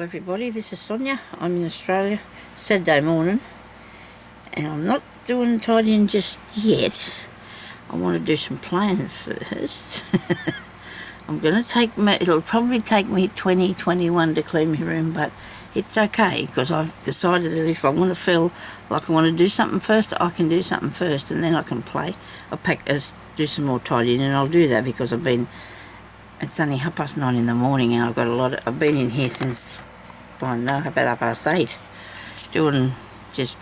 Hello everybody, this is Sonya. I'm in Australia, Saturday morning, and I'm not doing tidying just yet. I want to do some playing first. I'm going to take it'll probably take me 20-21 to clean my room, but it's okay because I've decided that if I want to feel like I want to do something first, I can do something first and then I can play. I'll do some more tidying, and I'll do that because it's only 9:30 in the morning and I've been in here since, I don't know, about 8:30, doing just,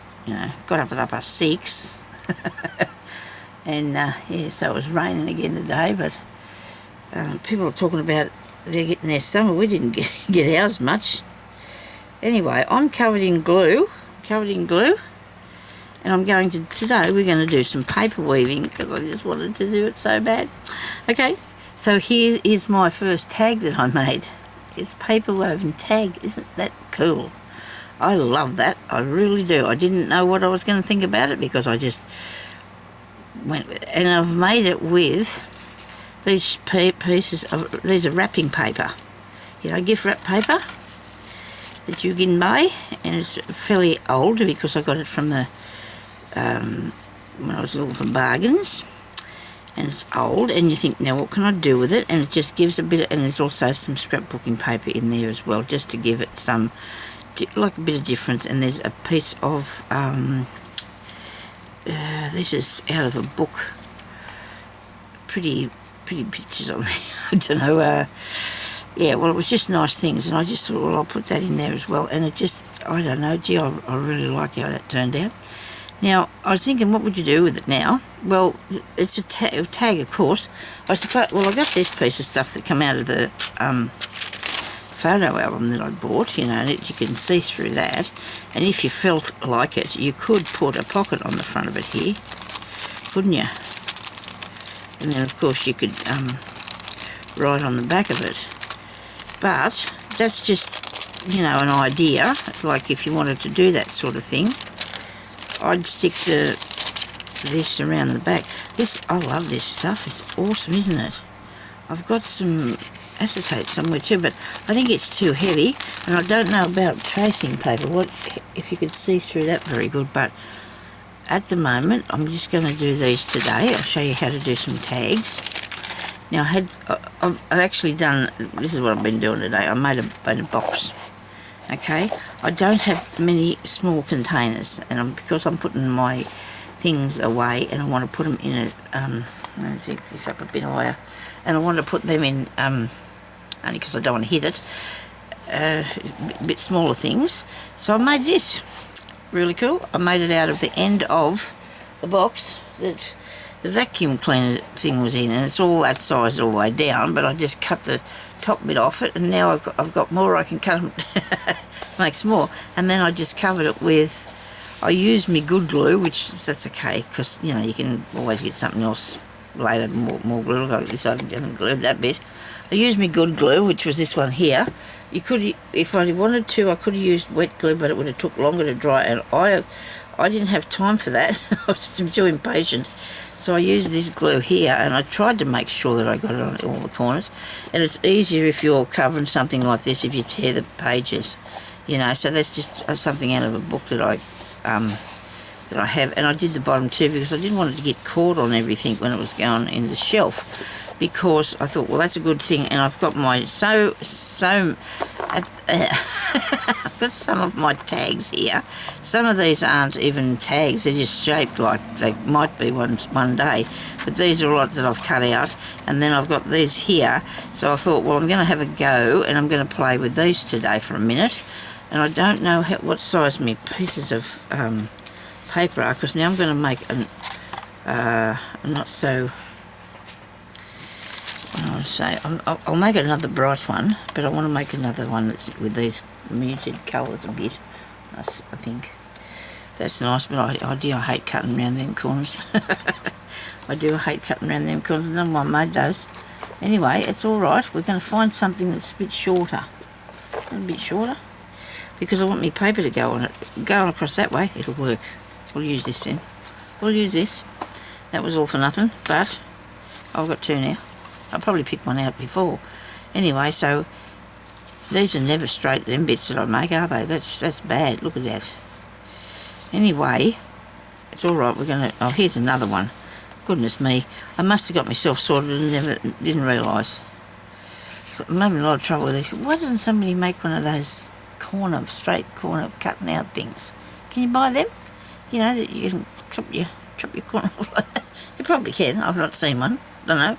got up at 6:30 and yeah, so it was raining again today, but people are talking about they're getting their summer. We didn't get ours much. Anyway, I'm covered in glue, and today we're going to do some paper weaving because I just wanted to do it so bad. Okay. So here is my first tag that I made. It's a paper woven tag. Isn't that cool? I love that. I really do. I didn't know what I was going to think about it because I just went with it. And I've made it with these pieces of, these are wrapping paper. Gift wrap paper that you can buy. And it's fairly old because I got it from the, when I was looking for bargains. And it's old, and you think, now what can I do with it? And it just gives a bit and there's also some scrapbooking paper in there as well, just to give it some, like a bit of difference. And there's a piece of, this is out of a book, pretty pictures on there, I don't know, yeah, well, it was just nice things, and I just thought, well, I'll put that in there as well. And it just, I don't know, gee, I really like how that turned out. Now, I was thinking, what would you do with it now? Well, it's a tag, of course. I suppose, well, I got this piece of stuff that come out of the photo album that I bought, and you can see through that. And if you felt like it, you could put a pocket on the front of it here, couldn't you? And then, of course, you could write on the back of it. But that's just, an idea, like if you wanted to do that sort of thing. I'd stick this around the back. I love this stuff. It's awesome, isn't it? I've got some acetate somewhere too, but I think it's too heavy, and I don't know about tracing paper. What if you could see through that very good? But at the moment, I'm just going to do these today. I'll show you how to do some tags. Now, I've actually done. This is what I've been doing today. I made a box. Okay, I don't have many small containers, and because I'm putting my things away, and I want to put them in a, let's zip this up a bit higher, and I want to put them in, only because I don't want to hit it, a bit smaller things. So I made this, really cool. I made it out of the end of the box that the vacuum cleaner thing was in, and it's all that size all the way down, but I just cut the top bit off it, and now I've got more. I can cut them, makes more, and then I just covered it with, I used my good glue, which that's okay, because you can always get something else later, more glue. Like this, I haven't glued that bit. I used my good glue, which was this one here. You could, if I wanted to, I could have used wet glue, but it would have took longer to dry, and I didn't have time for that. I was too impatient. So I used this glue here, and I tried to make sure that I got it on all the corners. And it's easier if you're covering something like this if you tear the pages, So that's just something out of a book that I have, and I did the bottom too because I didn't want it to get caught on everything when it was going in the shelf. Because I thought, well, that's a good thing, and I've got my I've got some of my tags here. Some of these aren't even tags; they're just shaped like they might be one day. But these are a lot that I've cut out, and then I've got these here. So I thought, well, I'm going to have a go, and I'm going to play with these today for a minute. And I don't know what size my pieces of paper are, because now I'm going to make not so. I'll say I'll make another bright one, but I want to make another one that's with these muted colours a bit. I think that's nice, but I hate cutting around them corners. I do hate cutting around them corners. No one made those. Anyway, it's all right. We're going to find something that's a bit shorter, because I want my paper to go on it. Going across that way, it'll work. We'll use this then. We'll use this. That was all for nothing, but I've got two now. I probably picked one out before. Anyway, so these are never straight, them bits that I make, are they? That's bad. Look at that. Anyway, it's all right. We're gonna. Oh, here's another one. Goodness me, I must have got myself sorted and didn't realise. I'm having a lot of trouble with this. Why doesn't somebody make one of those straight corner cutting out things? Can you buy them? You know, that you can chop your corner off like that. You probably can. I've not seen one. Don't know.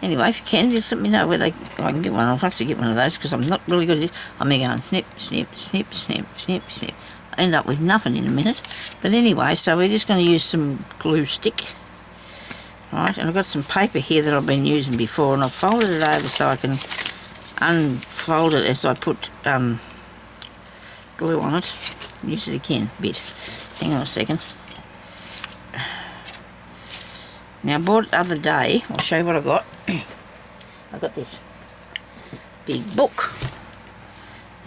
Anyway, if you can, just let me know where I can get one. I'll have to get one of those because I'm not really good at this. I'm going snip, snip, snip, snip, snip, snip. I end up with nothing in a minute. But anyway, so we're just going to use some glue stick. Right, and I've got some paper here that I've been using before, and I've folded it over so I can unfold it as I put glue on it. Use it again a bit. Hang on a second. Now I bought it the other day. I'll show you what I got. I got this big book.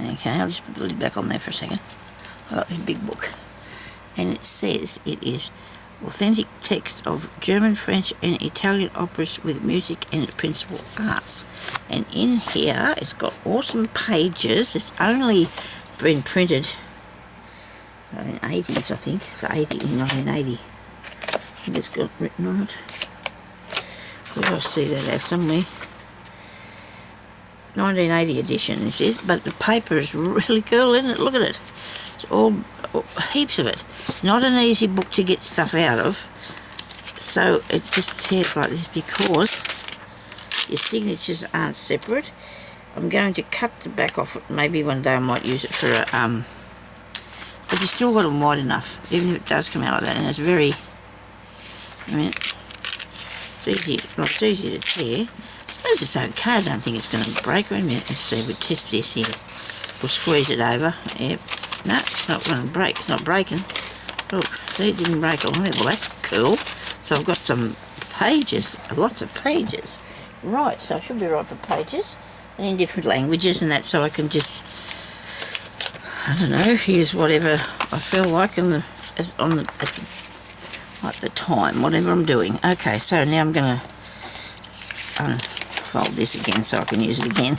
Okay, I'll just put the lid back on there for a second. I got this big book, and it says it is authentic text of German, French and Italian operas with music and principal arts. And in here it's got awesome pages. It's only been printed in the 80s, I think. The 1980. I think it's got written on it. Where do I see that at? Somewhere. 1980 edition this is, but the paper is really cool, isn't it? Look at it. It's all heaps of it. It's not an easy book to get stuff out of, so it just tears like this because your signatures aren't separate. I'm going to cut the back off it. Maybe one day I might use it for a but you still got them wide enough, even if it does come out like that. And it's very, I mean, it's easy. Well, it's easy to tear. I suppose it's okay. I don't think it's going to break. Wait a minute. Let's see. We'll test this here. We'll squeeze it over. Yep. No, it's not going to break. It's not breaking. Look, see, it didn't break all of it. Well, that's cool. So I've got some pages, lots of pages. Right, so I should be right for pages. And in different languages and that, so I can just, I don't know, use whatever I feel like at the time, whatever I'm doing. Okay, so now I'm going to unfold this again so I can use it again.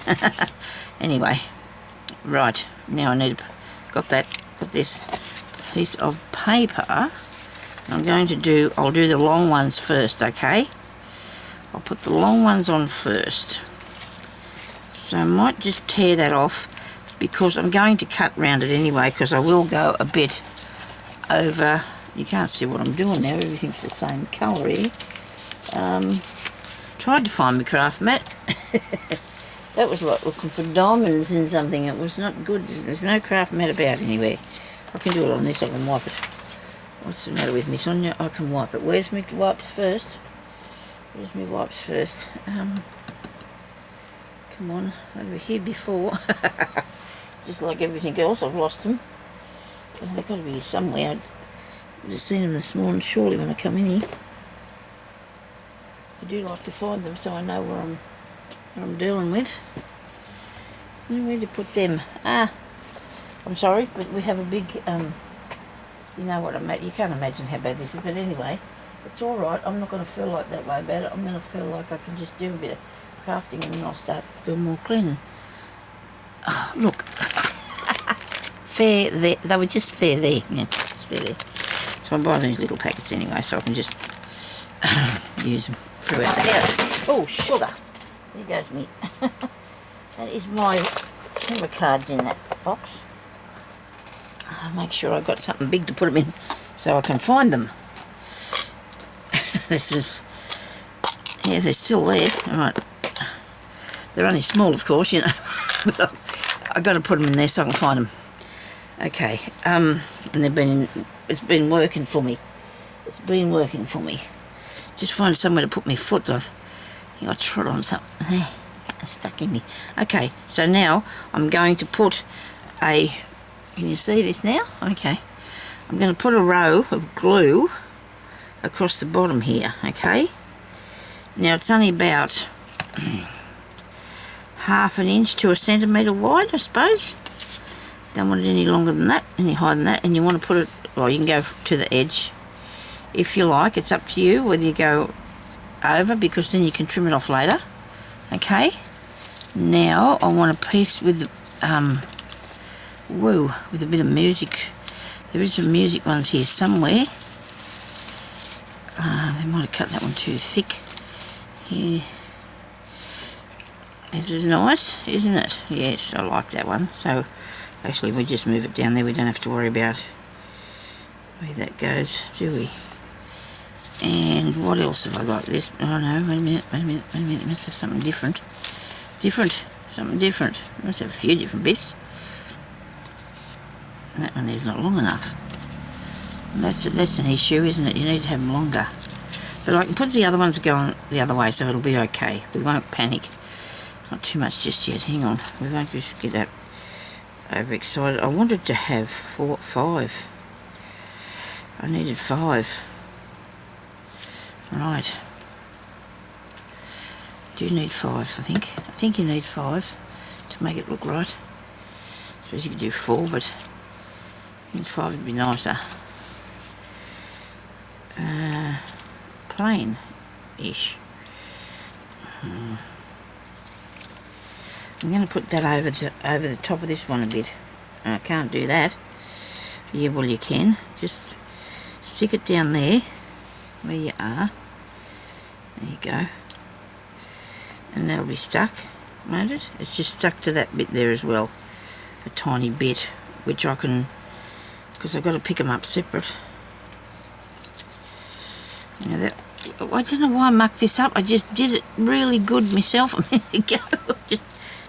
Anyway, right, now I need, got this piece of paper. I'll do the long ones first, okay? I'll put the long ones on first. So I might just tear that off because I'm going to cut round it anyway, because I will go a bit over. You can't see what I'm doing now, everything's the same colour here. Tried to find my craft mat. That was like looking for diamonds in something. It was not good. There's no craft mat about anywhere. I can do it on this, I can wipe it. What's the matter with me, Sonia? I can wipe it. Where's my wipes first? Where's my wipes first? Come on, over here before. Just like everything else, I've lost them. Well, they've got to be here somewhere. I've just seen them this morning, surely, when I come in here. I do like to find them so I know what I'm dealing with. Where to put them? I'm sorry, but we have a big, you know what you can't imagine how bad this is, but anyway, it's alright. I'm not going to feel like that way about it. I'm going to feel like I can just do a bit of crafting and then I'll start doing more cleaning. Oh, look. Fair there. They were just fair there. Yeah, just fair there. So I'm buying these little packets anyway so I can just use them throughout the house. Oh, sugar. There goes me. That is my camera cards in that box. I'll make sure I've got something big to put them in so I can find them. This is, yeah, they're still there. All right. They're only small, of course, you know, but I've got to put them in there so I can find them. Okay, and it's been working for me. It's been working for me. Just find somewhere to put my foot. I think I trod on something there. It's stuck in me. Okay, so now I'm going to put can you see this now? Okay. I'm going to put a row of glue across the bottom here, okay? Now it's only about half an inch to a centimetre wide, I suppose. Don't want it any longer than that, any higher than that, and you want to put it, well, you can go to the edge if you like. It's up to you whether you go over, because then you can trim it off later. Okay, now I want a piece with woo, with a bit of music. There is some music ones here somewhere. They might have cut that one too thick. Here. This is nice, isn't it? Yes, I like that one. So actually we just move it down there. We don't have to worry about where that goes, do we? And what else have I got? This, oh no, wait a minute. It must have something different. Something different. It must have a few different bits. And that one there's not long enough. And that's an issue, isn't it? You need to have them longer. But I can put the other ones going the other way, so it'll be okay. We won't panic. Not too much just yet. Hang on. We won't just get overexcited. I wanted to have 5. I needed 5. Right. Do you need 5, I think? I think you need 5 to make it look right. I suppose you could do 4, but I think 5 would be nicer. Plain-ish. I'm going to put that over the top of this one a bit. I can't do that. Yeah, well you can. Just stick it down there where you are. There you go. And that'll be stuck, won't it? It's just stuck to that bit there as well. A tiny bit, which I can, because I've got to pick them up separate. You know, that, I don't know why I mucked this up. I just did it really good myself a minute ago. I just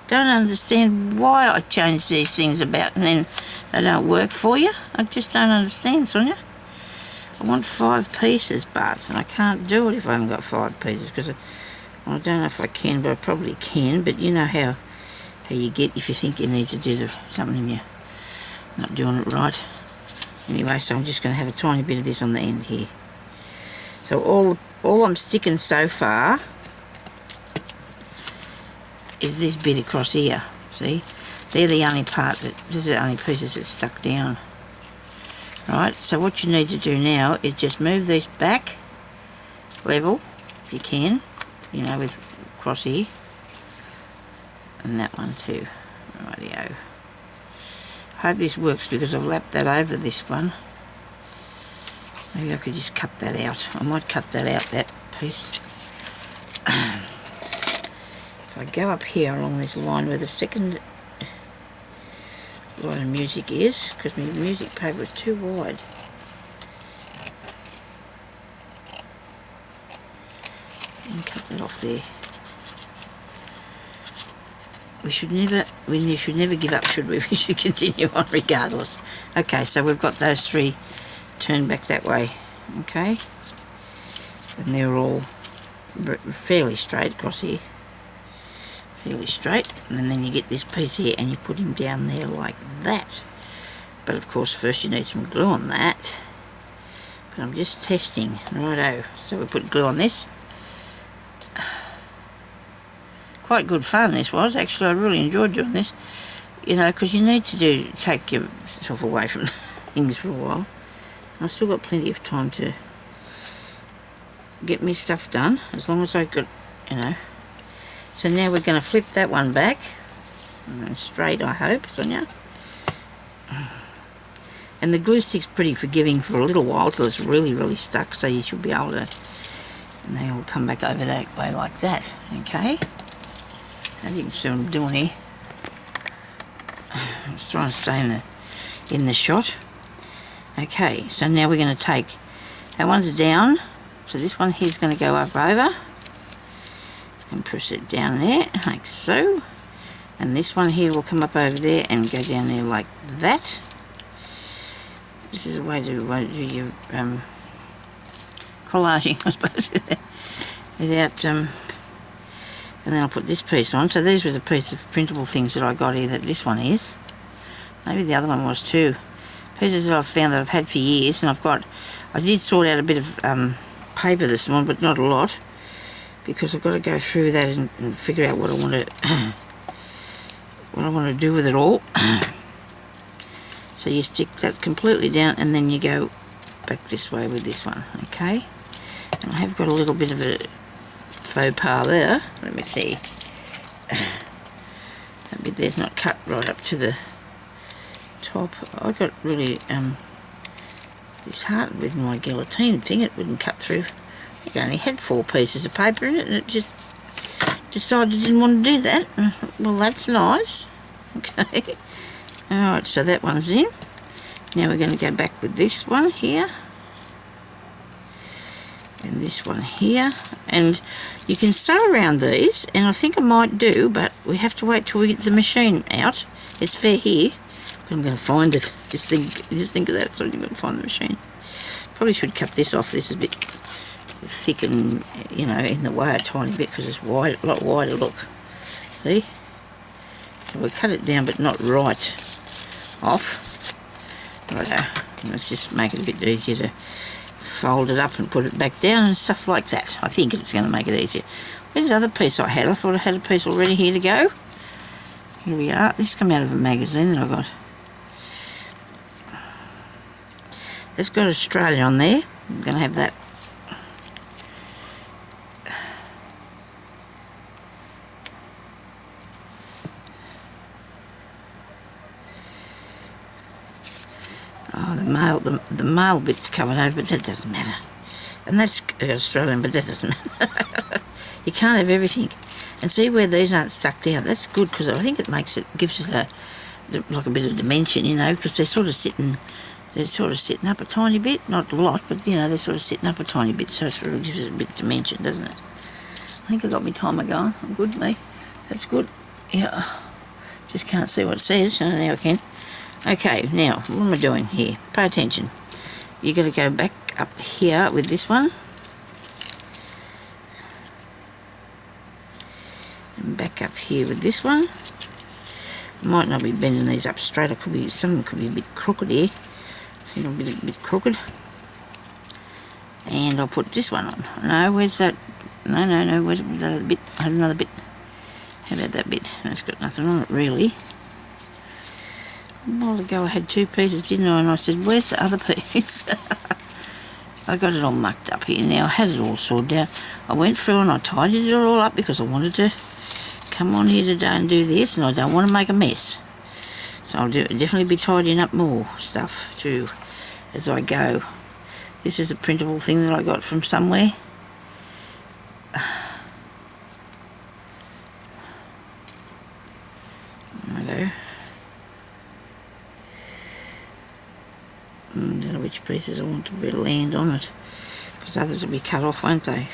don't understand why I changed these things about and then they don't work for you. I just don't understand, Sonya. I want 5 pieces, but I can't do it if I haven't got 5 pieces, because I don't know if I can, but I probably can. But you know how you get if you think you need to do something and you're not doing it right. Anyway, so I'm just going to have a tiny bit of this on the end here. So all I'm sticking so far is this bit across here. See, they're the only part these are the only pieces that's stuck down. Right, so what you need to do now is just move these back level, if you can, you know, with across here, and that one too. Rightio. I hope this works because I've lapped that over this one. Maybe I could just cut that out. I might cut that out, that piece. If I go up here along this line where the second line of music is, because my music paper is too wide. And cut that off there. We should never give up, should we? We should continue on regardless. Okay, so we've got those 3 turned back that way. Okay, and they're all fairly straight across here. Fairly straight, and then you get this piece here and you put him down there like that. But of course first you need some glue on that. But I'm just testing. Righto, so we put glue on this. Quite good fun this was. Actually I really enjoyed doing this. You know, because you need to take yourself away from things for a while. I've still got plenty of time to get me stuff done, as long as I've got, you know. So now we're going to flip that one back, and straight I hope, Sonya. And the glue stick's pretty forgiving for a little while till it's really, really stuck, so you should be able to, and they all come back over that way like that, okay? As you can see what I'm doing here. I'm just trying to stay in the shot. Okay, so now we're going to take, that one's down, so this one here's going to go up over, and push it down there, like so, and this one here will come up over there and go down there like that. This is a way to do your collaging, I suppose, without, and then I'll put this piece on. So these was a piece of printable things that I got here that this one is. Maybe the other one was too. Pieces that I've found that I've had for years, and I did sort out a bit of paper this morning, but not a lot, because I've got to go through that and figure out what I want to do with it all. So you stick that completely down, and then you go back this way with this one, okay? And I have got a little bit of a faux pas there. Let me see. A bit there's not cut right up to the top. I got really disheartened with my guillotine thing. It wouldn't cut through. It only had 4 pieces of paper in it, and it just decided it didn't want to do that. Well, that's nice. Okay. Alright, so that one's in. Now we're going to go back with this one here. And this one here. And you can sew around these, and I think I might do, but we have to wait till we get the machine out. It's fair here, but I'm going to find it. Just think of that, so I'm going to find the machine. Probably should cut this off. This is a bit thick and, you know, in the way a tiny bit, because it's wide, a lot wider, look. See? So we'll cut it down, but not right off. Righto. Let's just make it a bit easier to fold it up and put it back down and stuff like that. I think it's going to make it easier. Where's the other piece I had? I thought I had a piece already here to go. Here we are. This came out of a magazine that I got. It's got Australia on there. I'm going to have that. Oh, the male bit's covered over, but that doesn't matter. And that's Australian, but that doesn't matter. You can't have everything. And see where these aren't stuck down. That's good, because I think it gives it like a bit of dimension, you know, because they're sort of sitting up a tiny bit, not a lot, but you know, they're sort of sitting up a tiny bit, so it sort of gives it a bit of dimension, doesn't it? I think I got my timer going. I'm good, me. That's good. Yeah. Just can't see what it says. Oh, now I can. Okay, now, what am I doing here? Pay attention. You're going to go back up here with this one. And back up here with this one. I might not be bending these up straight. Some of them could be a bit crooked here. I think I'll be a bit crooked. And I'll put this one on. No, where's that? No, where's that other bit? I have another bit. How about that bit? That's got nothing on it, really. A while ago I had 2 pieces, didn't I? And I said, where's the other piece? I got it all mucked up here now. I had it all sorted out. I went through and I tidied it all up because I wanted to come on here today and do this, and I don't want to make a mess. So I'll definitely be tidying up more stuff too as I go. This is a printable thing that I got from somewhere. Righto. I don't know which pieces I want to be land on it, because others will be cut off, won't they?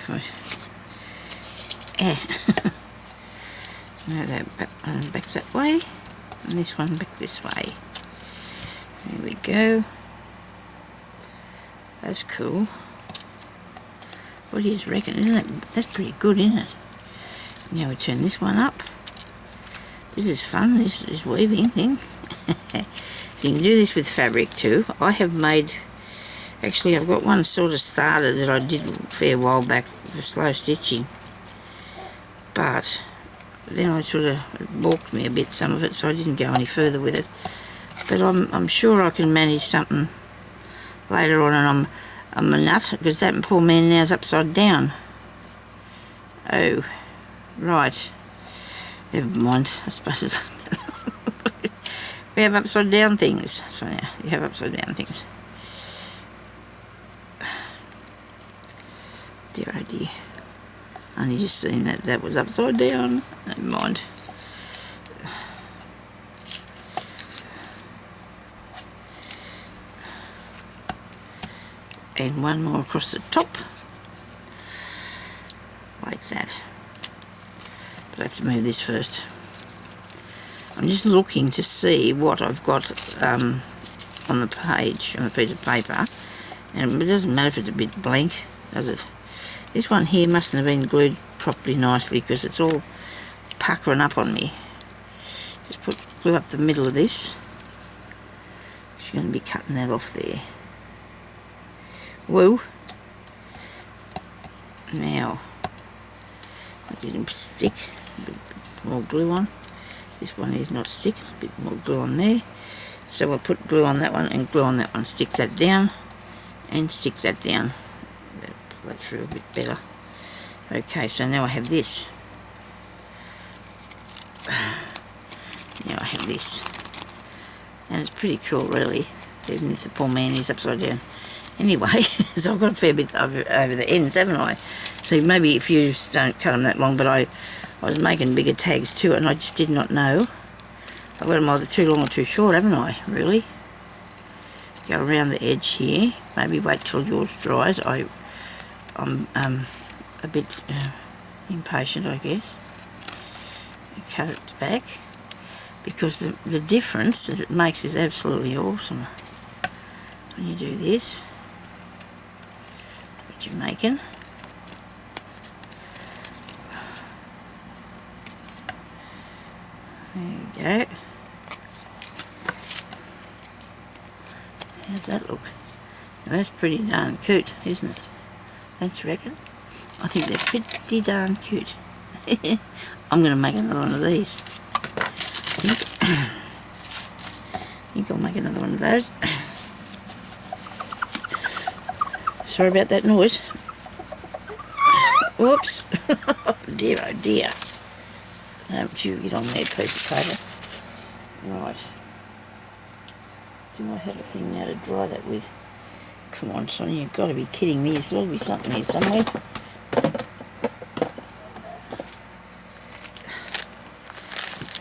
No, that back that way, and this one back this way. There we go. That's cool. What do you reckon? Isn't that? That's pretty good, isn't it? Now we turn this one up. This is fun. This weaving thing. So you can do this with fabric too. I have made, actually I've got one sort of started that I did a fair while back for slow stitching, but then I sort of, it balked me a bit, some of it, so I didn't go any further with it. But I'm sure I can manage something later on, and I'm a nut, because that poor man now is upside down. Oh, right. Never mind, I suppose it's we have upside down things. So yeah, you have upside down things. Dear oh dear. Only just seen that was upside down. Never mind. And one more across the top. Like that. But I have to move this first. I'm just looking to see what I've got on the page, on a piece of paper, and it doesn't matter if it's a bit blank, does it? This one here mustn't have been glued properly nicely, because it's all puckering up on me. Just glue up the middle of this. She's going to be cutting that off there. Woo! Now, I didn't stick, a bit more glue on. This one is not sticking, a bit more glue on there. So I'll put glue on that one and glue on that one. Stick that down and stick that down. Pull that through a bit better. Okay, so now I have this. Now I have this. And it's pretty cool, really, even if the poor man is upside down. Anyway, so I've got a fair bit over the ends, haven't I? So maybe if you don't cut them that long, but I was making bigger tags too, and I just did not know. I've got them either too long or too short, haven't I, really? Go around the edge here. Maybe wait till yours dries. I'm a bit impatient, I guess. Cut it back, because the difference that it makes is absolutely awesome when you do this. What you're making. There you go. How's that look? Now that's pretty darn cute, isn't it? Don't you reckon? I think they're pretty darn cute. I'm going to make another one of these. I think I'll make another one of those. Sorry about that noise. Whoops. Oh dear, oh dear. Don't you get on there, piece of paper. Right. Do I have a thing now to dry that with? Come on, Sonya, you've got to be kidding me. There's got to be something here somewhere.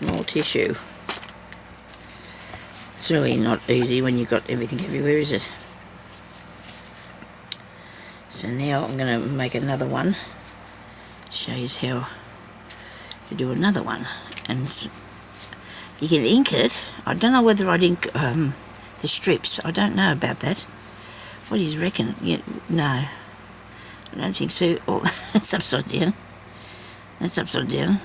More tissue. It's really not easy when you've got everything everywhere, is it? So now I'm going to make another one. Show you how to do another one. And you can ink it. I don't know whether I'd ink the strips. I don't know about that. What do you reckon? No. I don't think so. Oh, that's upside down. That's upside down.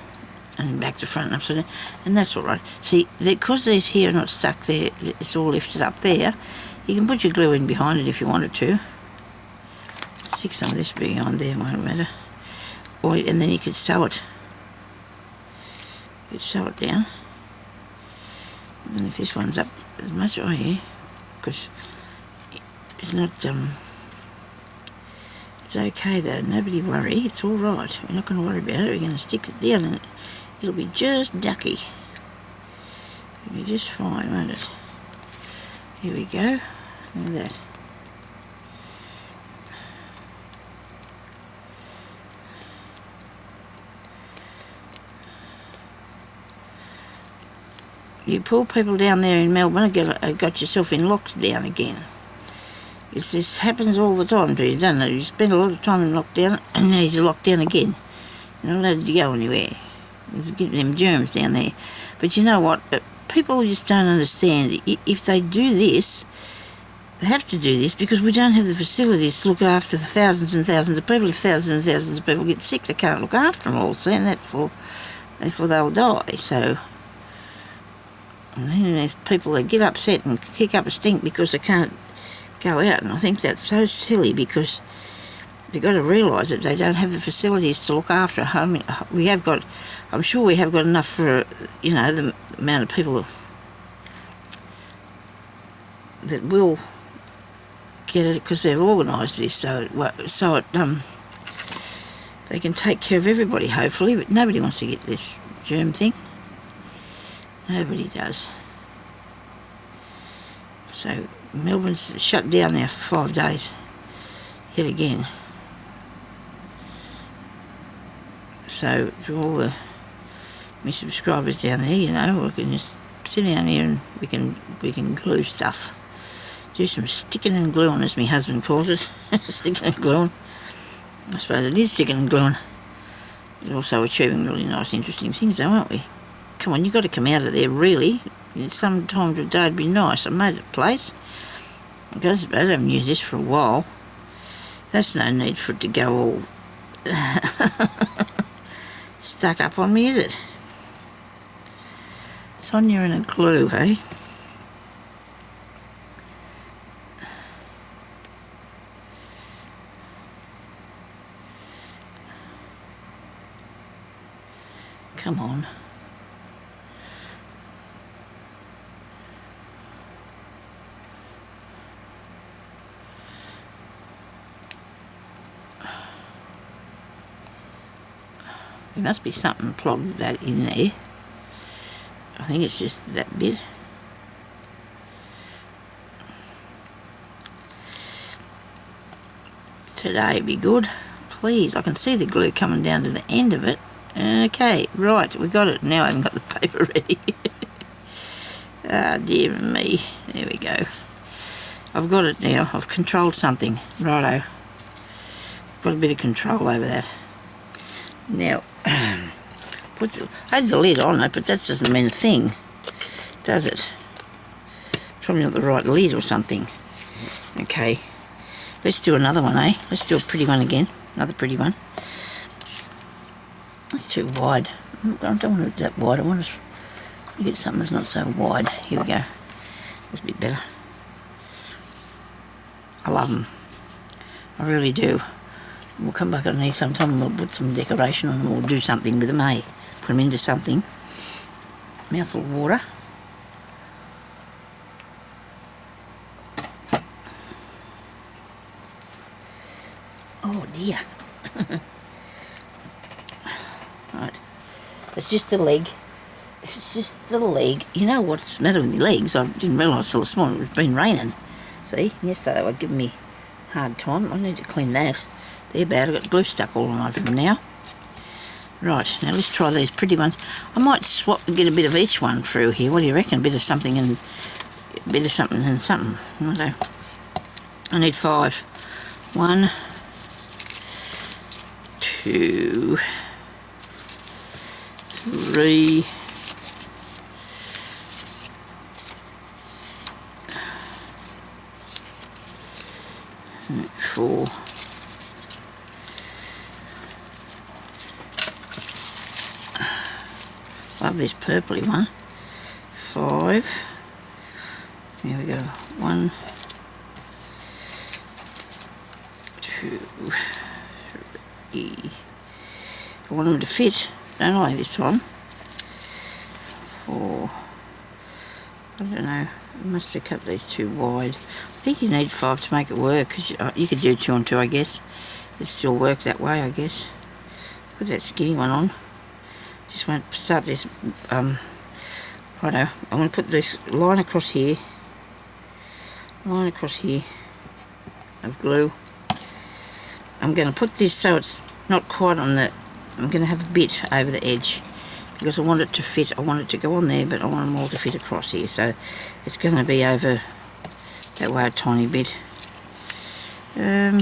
And back to front and upside down. And that's all right. See, because these here are not stuck there, it's all lifted up there. You can put your glue in behind it if you wanted to. Stick some of this behind there, won't matter. And then you could sew it. You could sew it down. And if this one's up as much, oh yeah, because it's not, it's okay though, nobody worry, it's all right. We're not going to worry about it, we're going to stick it down and it'll be just ducky. It'll be just fine, won't it? Here we go, look at that. You poor people down there in Melbourne got yourself in lockdown again. This happens all the time to you, doesn't it? You spend a lot of time in lockdown and now you're locked down again. You're not allowed to go anywhere. There's getting them germs down there. But you know what? People just don't understand. If they do this, they have to do this because we don't have the facilities to look after the thousands and thousands of people. If thousands and thousands of people get sick, they can't look after them all. So and therefore they'll die. So... and then there's people that get upset and kick up a stink because they can't go out, and I think that's so silly because they've got to realise that they don't have the facilities to look after a home. We have got, I'm sure we have got enough for, you know, the amount of people that will get it because they've organised this so it they can take care of everybody hopefully, but nobody wants to get this germ thing. Nobody does. So Melbourne's shut down now for 5 days, yet again. So to all my subscribers down there, you know, we can just sit down here and we can glue stuff. Do some sticking and gluing, as my husband calls it. Sticking and gluing. I suppose it is sticking and gluing. But also achieving really nice, interesting things though, aren't we? Come on, you've got to come out of there, really. Some time today would be nice. I made a place. I haven't used this for a while. That's no need for it to go all stuck up on me, is it? Sonya and a glue, hey? Come on. There must be something plugged that in there. I think it's just that bit. Today be good. Please, I can see the glue coming down to the end of it. Okay, right, we got it. Now I haven't got the paper ready. Ah, dear me. There we go. I've got it now. I've controlled something. Righto. Got a bit of control over that. Now, I had the lid on it, but that doesn't mean a thing, does it? Probably not the right lid or something. Okay. Let's do another one, eh? Let's do a pretty one again. Another pretty one. That's too wide. I don't want it that wide. I want to get something that's not so wide. Here we go. That's a bit better. I love them. I really do. We'll come back on these sometime and we'll put some decoration on them. We'll do something with them, eh? Put them into something. Mouthful of water. Oh dear. Right. It's just the leg. It's just the leg. You know what's the matter with my legs? I didn't realise till this morning. It's been raining. See? Yesterday they were giving me a hard time. I need to clean that. They're bad. I've got glue stuck all over them now. Right. Now let's try these pretty ones. I might swap and get a bit of each one through here. What do you reckon? A bit of something and a bit of something and something. I don't know. I need 5. 1, 2, 3, 4, 5. This purpley one. 5. Here we go. 1, 2, 3. I want them to fit, don't I, this time? 4. I don't know. I must have cut these too wide. I think you need 5 to make it work, because you could do 2 and 2, I guess. It'd still work that way, I guess. Put that skinny one on. Just want to start this. Righto. I'm going to put this line across here. Line across here of glue. I'm going to put this so it's not quite on the. I'm going to have a bit over the edge because I want it to fit. I want it to go on there, but I want them all to fit across here. So it's going to be over that way a tiny bit. I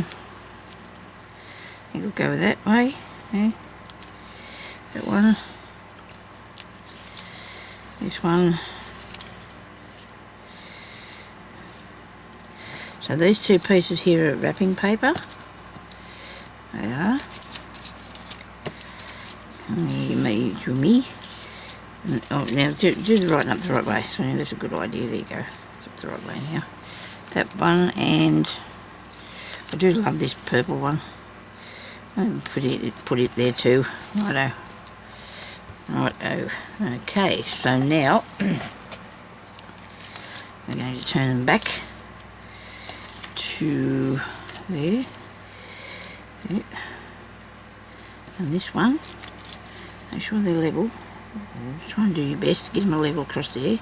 think we'll go that way. Yeah. That one. This one. So these 2 pieces here are wrapping paper. They are. Me. Oh, now do the right up the right way. So that's a good idea. There you go. It's up the right way now. That one, and I do love this purple one. And put it there too. Righto. Righto. Okay, so now we're going to turn them back to there. And this one, make sure they're level. Try and do your best, get them a level across there.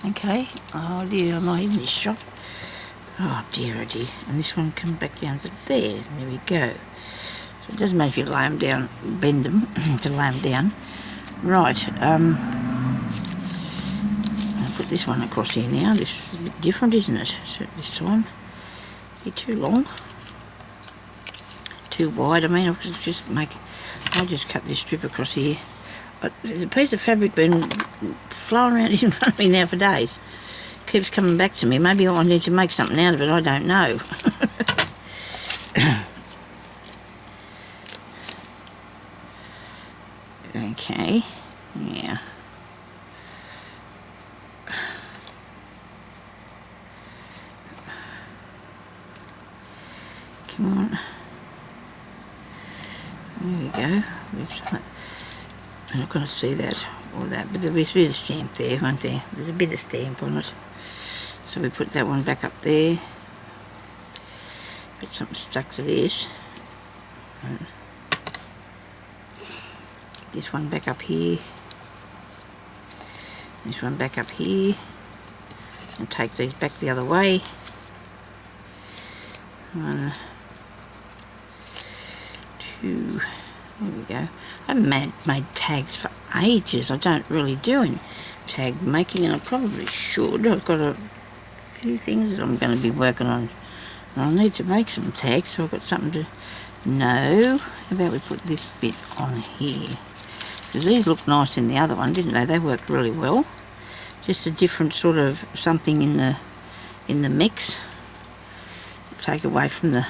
Okay. Oh dear, am I in this shot? Oh dear, oh dear. And this one comes back down to there. There we go. So it doesn't matter if you lay them down, bend them to lay them down. Right. I'll put this one across here now. This is a bit different, isn't it? This time. Is it too long? Too wide. I mean, I'll just cut this strip across here. There's a piece of fabric been flowing around in front of me now for days. Keeps coming back to me. Maybe I need to make something out of it. I don't know. Okay. Yeah. Come on. There we go. I'm not going to see that or that, but there's a bit of stamp there, won't there? There's a bit of stamp on it. So we put that one back up there. Put something stuck to this. This one back up here. This one back up here, and take these back the other way. 1, 2, there we go. I haven't made tags for ages. I don't really do in tag making, and I probably should. I've got a few things that I'm going to be working on. I'll need to make some tags, so I've got something to know. How about we put this bit on here? Because these looked nice in the other one, didn't they? They worked really well. Just a different sort of something in the mix. Take away from the...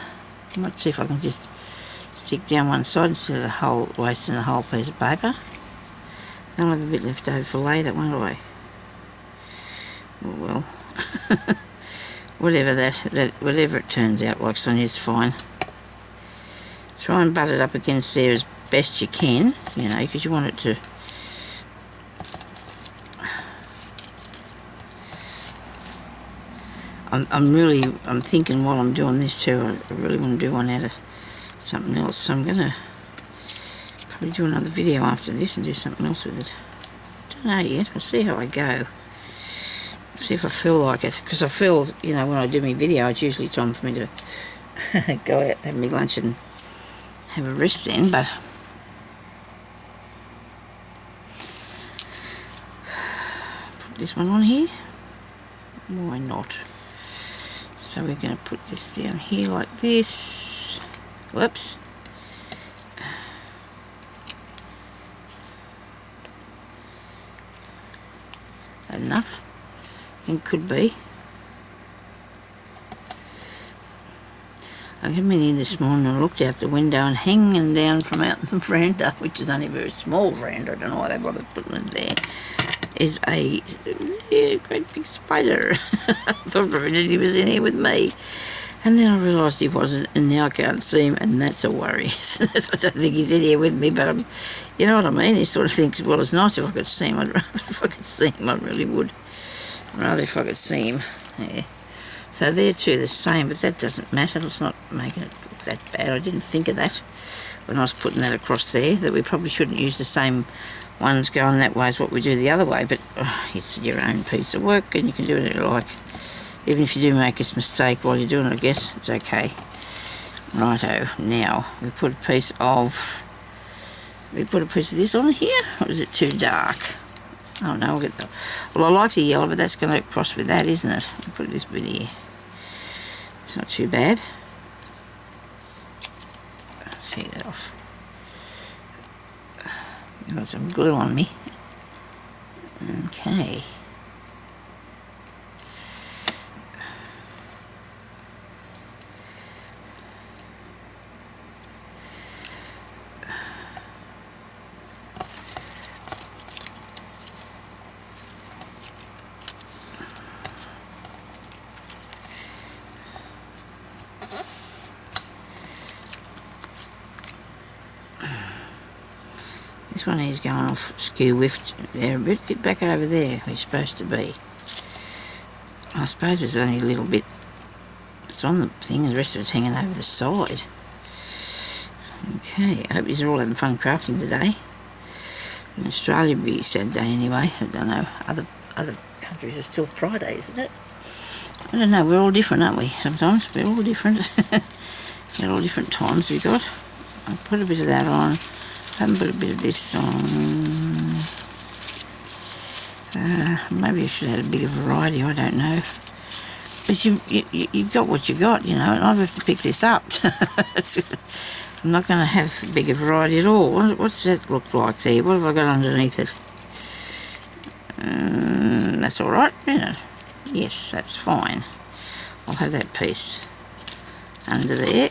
I might see if I can just stick down one side instead of wasting a whole piece of paper. I'll have a bit left over for later, won't I? Oh well. Whatever it turns out like, Sonya's fine. Try and butt it up against there as best you can, you know, because you want it to... I'm thinking while I'm doing this too, I really want to do one out of something else, so I'm going to probably do another video after this and do something else with it. Don't know yet, we'll see how I go. See if I feel like it, because I feel, you know, when I do my video, it's usually time for me to go out and have my lunch and have a rest then, but put this one on here. Why not? So we're going to put this down here like this. Whoops. That enough? I think could be. I came in here this morning and looked out the window, and hanging down from out the veranda, which is only a very small veranda, I don't know why they bothered putting it there, is a great big spider. I thought for a minute he was in here with me. And then I realised he wasn't, and now I can't see him, and that's a worry. I don't think he's in here with me, but you know what I mean? He sort of thinks, well, it's nice if I could see him. I'd rather if I could see him, I really would. I'd rather if I could see him. Yeah. So they're two the same, but that doesn't matter. It's not making it look that bad. I didn't think of that when I was putting that across there, that we probably shouldn't use the same ones going that way as what we do the other way, but it's your own piece of work, and you can do it if you like. Even if you do make a mistake while you're doing it, I guess it's okay. Righto, now we put a piece of this on here, or is it too dark? Oh no, I'll get the... Well, I like the yellow, but that's going to cross with that, isn't it? I'll put this bit here. It's not too bad. Take that off. I've got some glue on me. Okay. This one is going off skew whiffed there a bit. Get back over there where you're supposed to be. I suppose there's only a little bit that's on the thing, and the rest of it's hanging over the side. Okay, I hope you're all having fun crafting today. In Australia it'll be a sad day anyway. I don't know, other countries are still Friday, isn't it? I don't know, we're all different, aren't we? Sometimes we're all different. We're all different times we got. I'll put a bit of that on. I haven't put a bit of this on. Maybe I should have had a bigger variety, I don't know. But you've got what you got, you know, and I have to pick this up. I'm not going to have a bigger variety at all. What's that look like there? What have I got underneath it? That's all right, isn't it? Yes, that's fine. I'll have that piece under there.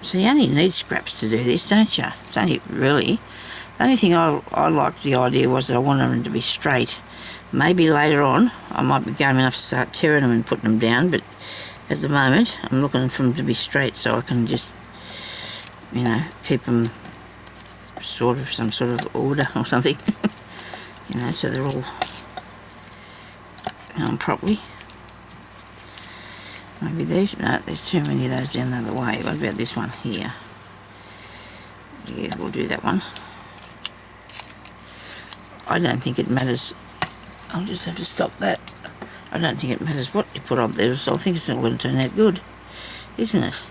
So you only need scraps to do this, don't you? It's only really... The only thing I liked the idea was that I wanted them to be straight. Maybe later on I might be game enough to start tearing them and putting them down, but at the moment I'm looking for them to be straight so I can just, you know, keep them sort of some sort of order or something. You know, so they're all going properly. Maybe these, no, there's too many of those down the other way. What about this one here? Yeah, we'll do that one. I don't think it matters. I'll just have to stop that. I don't think it matters what you put on there, so I think it's all going to turn out good, isn't it?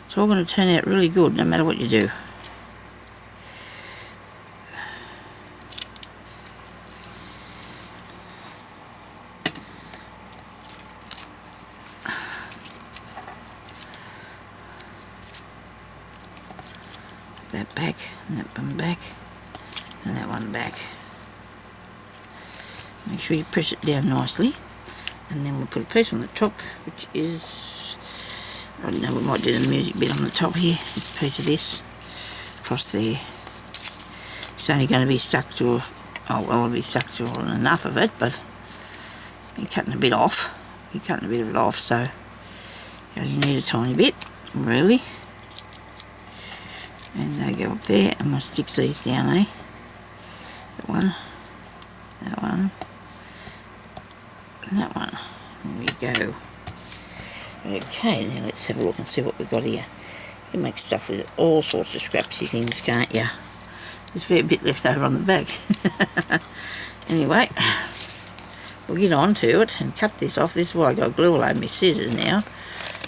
It's all going to turn out really good no matter what you do. That back, and that one back, and that one back. Make sure you press it down nicely, and then we'll put a piece on the top, which is, I don't know, we might do the music bit on the top here. This piece of this across there. It's only going to be stuck to, oh well, it'll be stuck to enough of it, but you're cutting a bit off. You're cutting a bit of it off, so you need a tiny bit, really. And they go up there, and we'll stick these down, eh? That one, that one, and that one. There we go. Okay, now let's have a look and see what we've got here. You can make stuff with all sorts of scrapsy things, can't you? There's very bit left over on the back. Anyway, we'll get on to it and cut this off. This is why I got glue all over my scissors now.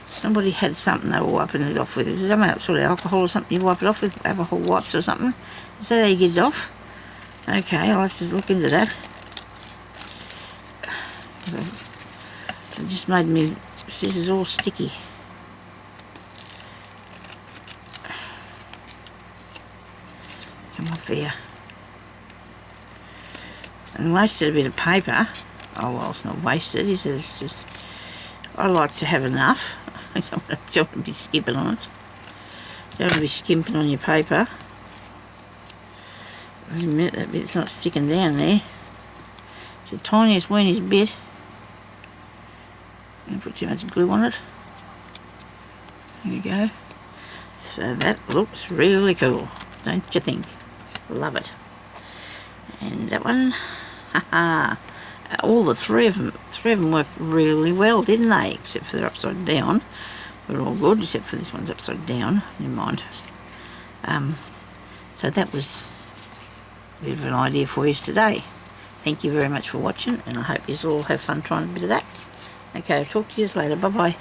Somebody had something they were wiping it off with. Is it some sort of alcohol or something you wipe it off with? Alcohol wipes or something? Is that how you get it off? Okay, I'll have to look into that. It just made me scissors all sticky. Come off here. And wasted a bit of paper. Oh well, it's not wasted, is it? It's just, I like to have enough. I don't want to be skipping on it. Don't want to be skimping on your paper. Wait a minute, that bit's not sticking down there. It's the tiniest, weeniest bit. I'm going to put too much glue on it. There we go. So that looks really cool, don't you think? Love it. And that one, haha. All the three of them worked really well, didn't they? Except for they're upside down. We're all good, except for this one's upside down. Never mind. So that was a bit of an idea for you today. Thank you very much for watching, and I hope you all have fun trying a bit of that. Okay, I'll talk to you later. Bye-bye.